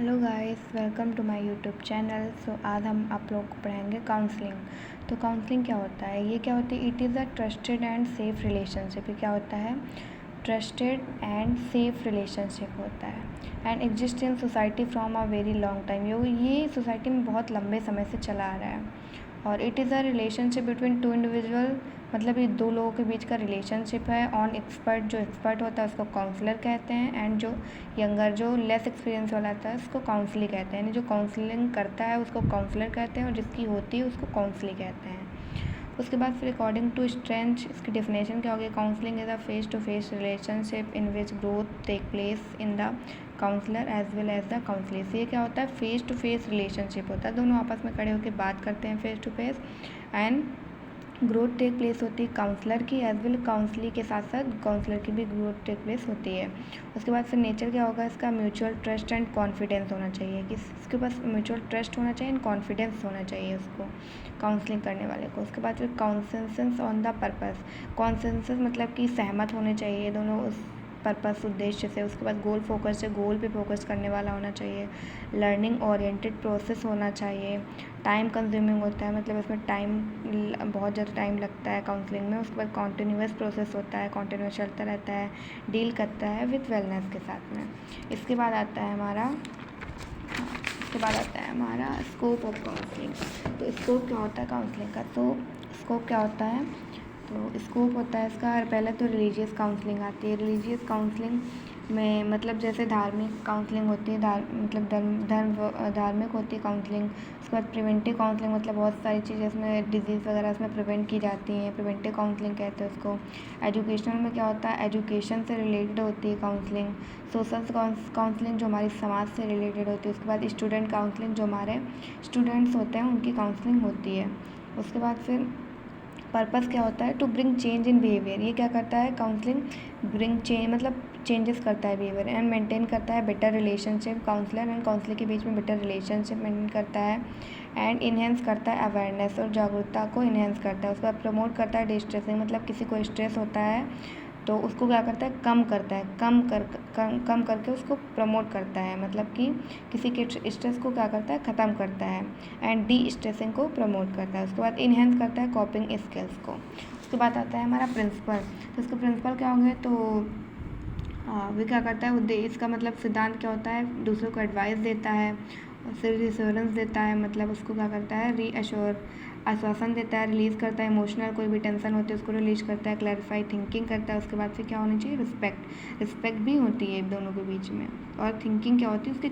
Hello guys, welcome to my YouTube channel. So आज हम आप लोगों को पढ़ाएंगे काउंसलिंग। तो काउंसलिंग क्या होता है, ये क्या होती है? It is a trusted and safe relationship. ये क्या होता है? ट्रस्टेड एंड सेफ रिलेशनशिप होता है and exist in society from a very long time. ये सोसाइटी में बहुत लंबे समय से चला आ रहा है। और it is a relationship between two individual, मतलब ये दो लोगों के बीच का रिलेशनशिप है। ऑन एक्सपर्ट, जो एक्सपर्ट होता है उसको काउंसलर कहते हैं, एंड जो यंगर, जो लेस एक्सपीरियंस वाला होता है उसको काउंसली कहते हैं। यानी जो काउंसलिंग करता है उसको काउंसलर कहते हैं और जिसकी होती है उसको काउंसली कहते हैं। उसके बाद फिर अकॉर्डिंग टू स्ट्रेंथ, इसकी डेफिनेशन क्या होगी? Counselling is a face to face relationship in which growth take place in the counsellor as well as the counselling. ये क्या होता है? फेस टू फेस रिलेशनशिप होता है, दोनों आपस में खड़े होकर बात करते हैं face to face, and growth take place होती है काउंसलर की, एज वेल काउंसली के साथ साथ काउंसलर की भी ग्रोथ टेक प्लेस होती है। उसके बाद फिर नेचर क्या होगा इसका? म्यूचुअल ट्रस्ट एंड कॉन्फिडेंस होना चाहिए, कि इसके पास म्यूचुअल ट्रस्ट होना चाहिए एंड कॉन्फिडेंस होना चाहिए उसको, काउंसलिंग करने वाले को। उसके बाद फिर consensus on the purpose. Consensus मतलब कि सहमत होने चाहिए दोनों उस पर्पस, उद्देश्य से। उसके बाद गोल फोकस है, गोल पे फोकस करने वाला होना चाहिए। लर्निंग ओरिएंटेड प्रोसेस होना चाहिए। टाइम कंज्यूमिंग होता है, मतलब इसमें टाइम, बहुत ज़्यादा टाइम लगता है काउंसलिंग में। उसके बाद कॉन्टीन्यूअस प्रोसेस होता है, कॉन्टीन्यूअस चलता रहता है, डील करता है विथ वेलनेस के साथ में। इसके बाद आता है हमारा स्कोप ऑफ काउंसलिंग। तो स्कोप क्या होता है काउंसलिंग का? तो स्कोप क्या होता है? तो स्कोप होता है इसका, पहले तो रिलीजियस काउंसलिंग आती है। रिलीजियस काउंसलिंग में मतलब जैसे धार्मिक काउंसलिंग होती है, धार्मिक होती है काउंसलिंग। उसके बाद प्रिवेंटिव काउंसलिंग, मतलब बहुत सारी चीज़ें इसमें, डिजीज़ वगैरह इसमें प्रिवेंट की जाती हैं, प्रिवेंटिव काउंसलिंग कहते हैं उसको। एजुकेशनल में क्या होता है? एजुकेशन से रिलेटेड होती है काउंसलिंग। सोशल काउंसलिंग जो हमारी समाज से रिलेटेड होती है। उसके बाद स्टूडेंट काउंसलिंग, जो हमारे स्टूडेंट्स होते हैं उनकी काउंसलिंग होती है। उसके बाद फिर पर्पस क्या होता है? To bring change in behaviour. ये क्या करता है काउंसलिंग? ब्रिंग चेंज, मतलब चेंजेस करता है बिहेवियर, एंड मेंटेन करता है better relationship. Counsellor and counsellor के बीच में बेटर रिलेशनशिप मेंटेन करता है, एंड इन्हेंस करता है अवेयरनेस, और जागरूकता को इन्हेंस करता है। उसके बाद प्रमोट करता है डिस्ट्रेसिंग, मतलब किसी को स्ट्रेस होता है तो उसको क्या करता है? कम करता है, कम करके उसको प्रमोट करता है, मतलब कि किसी के स्ट्रेस को क्या करता है? ख़त्म करता है, एंड डी स्ट्रेसिंग को प्रमोट करता है। उसके बाद इन्हेंस करता है कॉपिंग स्किल्स को। उसके बाद आता है हमारा प्रिंसिपल। तो इसके प्रिंसिपल क्या होंगे? तो वो क्या करता है? उद्देश्य, इसका मतलब सिद्धांत क्या होता है? दूसरों को एडवाइस देता है, और फिर रिश्योरेंस देता है, मतलब उसको क्या करता है? आश्वासन देता है, रिलीज़ करता है इमोशनल, कोई भी टेंशन होती है उसको रिलीज करता है, क्लैरिफाई थिंकिंग करता है। उसके बाद फिर क्या होनी चाहिए? रिस्पेक्ट भी होती है दोनों के बीच में। और थिंकिंग क्या होती है उसकी?